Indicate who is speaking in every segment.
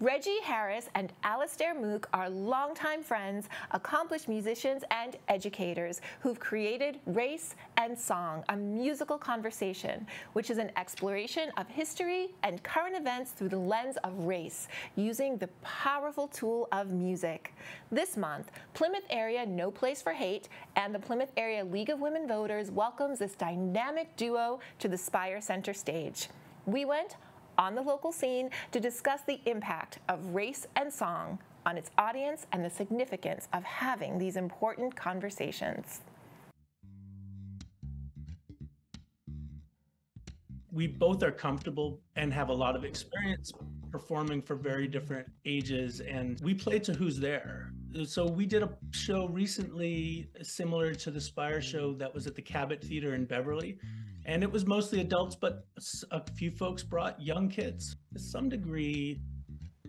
Speaker 1: Reggie Harris and Alastair Moock are longtime friends, accomplished musicians, and educators who've created Race and Song, a musical conversation, which is an exploration of history and current events through the lens of race, using the powerful tool of music. This month, Plymouth Area No Place for Hate and the Plymouth Area League of Women Voters welcomes this dynamic duo to the Spire Center stage. We went on the local scene to discuss the impact of Race and Song on its audience and the significance of having these important conversations.
Speaker 2: We both are comfortable and have a lot of experience performing for very different ages, and we play to who's there. So we did a show recently similar to the Spire show that was at the Cabot Theater in Beverly, and it was mostly adults, but a few folks brought young kids. To some degree,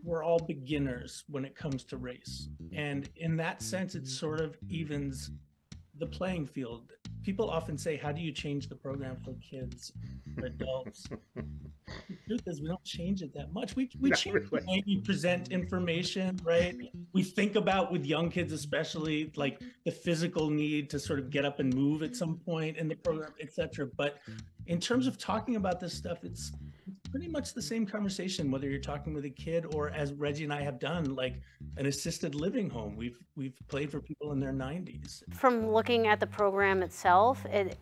Speaker 2: we're all beginners when it comes to race, and in that sense, it sort of evens the playing field. People often say, how do you change the program for kids, for adults? The truth is, we don't change it that much. We change the way we present information, right? We think about, with young kids especially, like the physical need to sort of get up and move at some point in the program, etc. But in terms of talking about this stuff, it's pretty much the same conversation, whether you're talking with a kid or, as Reggie and I have done, like an assisted living home. We've played for people in their 90s.
Speaker 3: From looking at the program itself, it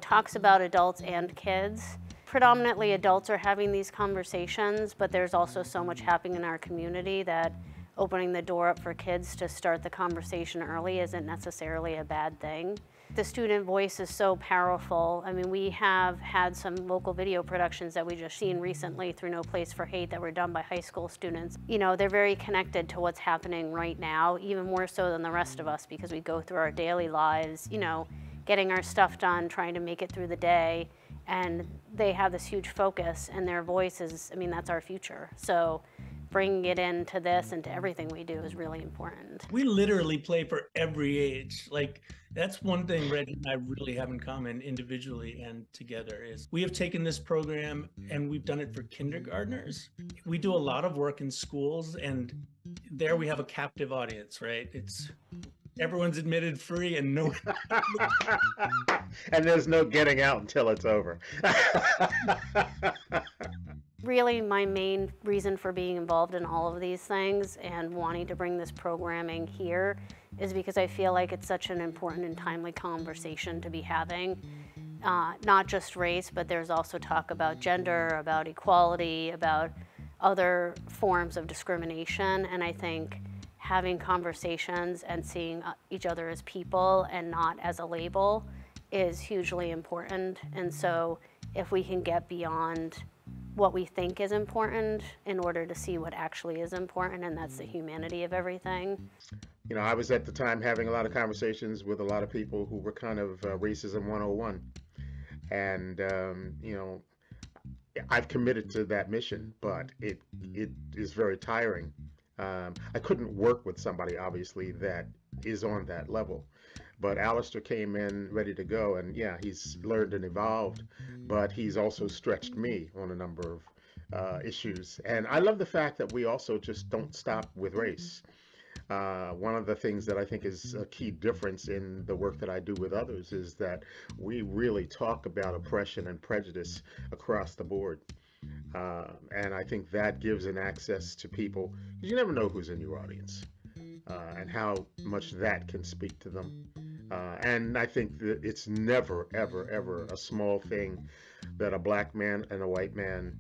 Speaker 3: talks about adults and kids. Predominantly adults are having these conversations, but there's also so much happening in our community that opening the door up for kids to start the conversation early isn't necessarily a bad thing. The student voice is so powerful. I mean, we have had some local video productions that we just seen recently through No Place for Hate that were done by high school students. They're very connected to what's happening right now, even more so than the rest of us, because we go through our daily lives, getting our stuff done, trying to make it through the day, and they have this huge focus, and their voice is, that's our future. So bringing it into this and to everything we do is really important.
Speaker 2: We literally play for every age. Like, that's one thing Reggie and I really have in common individually and together, is we have taken this program and we've done it for kindergartners. We do a lot of work in schools, and there we have a captive audience, right? Everyone's admitted free and no
Speaker 4: and there's no getting out until it's over.
Speaker 3: Really, my main reason for being involved in all of these things and wanting to bring this programming here is because I feel like it's such an important and timely conversation to be having. Not just race, but there's also talk about gender, about equality, about other forms of discrimination, and I think having conversations and seeing each other as people and not as a label is hugely important. And so if we can get beyond what we think is important in order to see what actually is important, and that's the humanity of everything.
Speaker 4: I was at the time having a lot of conversations with a lot of people who were kind of racism 101. And, I've committed to that mission, but it is very tiring. I couldn't work with somebody, obviously, that is on that level. But Alastair came in ready to go, and yeah, he's learned and evolved, but he's also stretched me on a number of issues. And I love the fact that we also just don't stop with race. One of the things that I think is a key difference in the work that I do with others is that we really talk about oppression and prejudice across the board. And I think that gives an access to people, because you never know who's in your audience and how much that can speak to them. And I think that it's never, ever, ever a small thing that a black man and a white man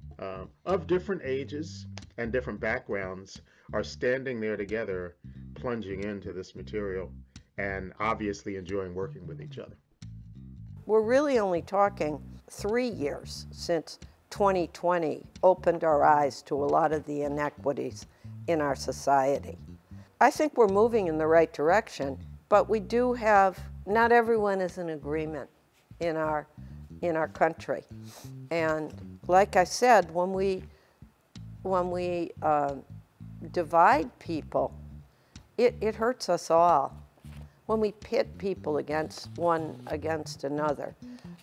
Speaker 4: of different ages and different backgrounds are standing there together, plunging into this material and obviously enjoying working with each other.
Speaker 5: We're really only talking 3 years since 2020 opened our eyes to a lot of the inequities in our society. I think we're moving in the right direction, but we do have, not everyone is in agreement in our country. And like I said, when we divide people, it hurts us all. When we pit people one against another.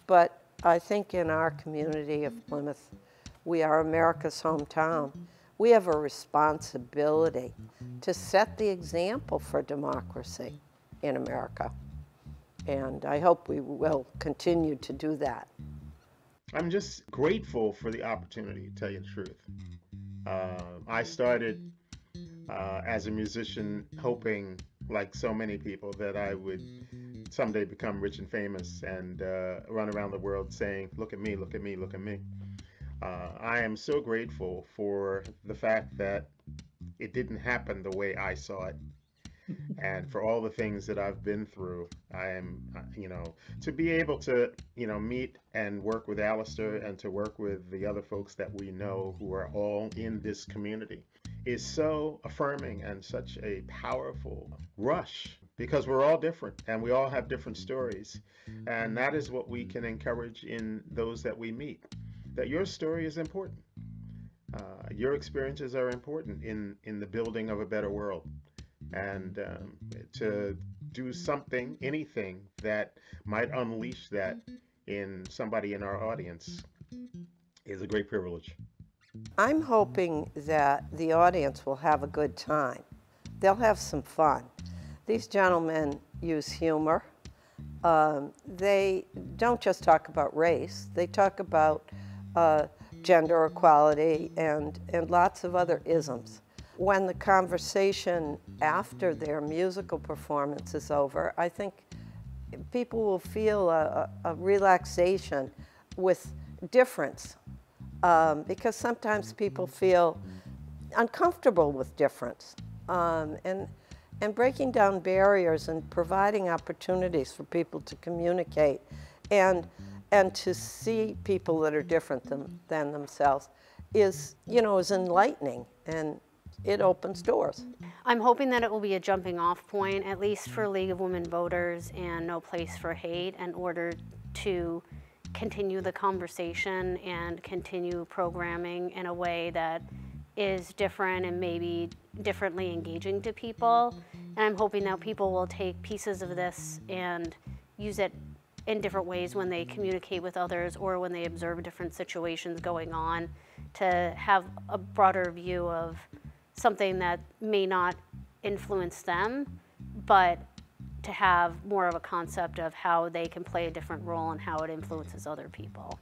Speaker 5: But I think in our community of Plymouth, we are America's hometown. we have a responsibility to set the example for democracy in America. And I hope we will continue to do that.
Speaker 4: I'm just grateful for the opportunity, to tell you the truth. I started as a musician hoping, like so many people, that I would someday become rich and famous and run around the world saying, look at me, look at me, look at me. I am so grateful for the fact that it didn't happen the way I saw it. And for all the things that I've been through, I am, to be able to, meet and work with Alastair and to work with the other folks that we know who are all in this community is so affirming and such a powerful rush, because we're all different and we all have different stories. And that is what we can encourage in those that we meet, that your story is important. Your experiences are important in the building of a better world. And to do something, anything that might unleash that in somebody in our audience is a great privilege.
Speaker 5: I'm hoping that the audience will have a good time. They'll have some fun. These gentlemen use humor. They don't just talk about race, they talk about gender equality and lots of other isms. When the conversation after their musical performance is over, I think people will feel a relaxation with difference, because sometimes people feel uncomfortable with difference. And breaking down barriers and providing opportunities for people to communicate and to see people that are different than themselves is enlightening, and it opens doors.
Speaker 3: I'm hoping that it will be a jumping off point, at least for League of Women Voters and No Place for Hate, in order to continue the conversation and continue programming in a way that is different and maybe differently engaging to people. And I'm hoping that people will take pieces of this and use it in different ways when they communicate with others or when they observe different situations going on, to have a broader view of something that may not influence them, but to have more of a concept of how they can play a different role and how it influences other people.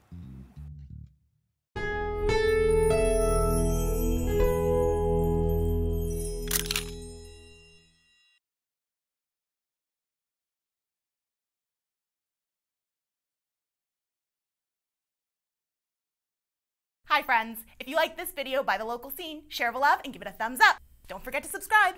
Speaker 6: Hi friends, if you like this video by The Local Scene, share the love and give it a thumbs up. Don't forget to subscribe.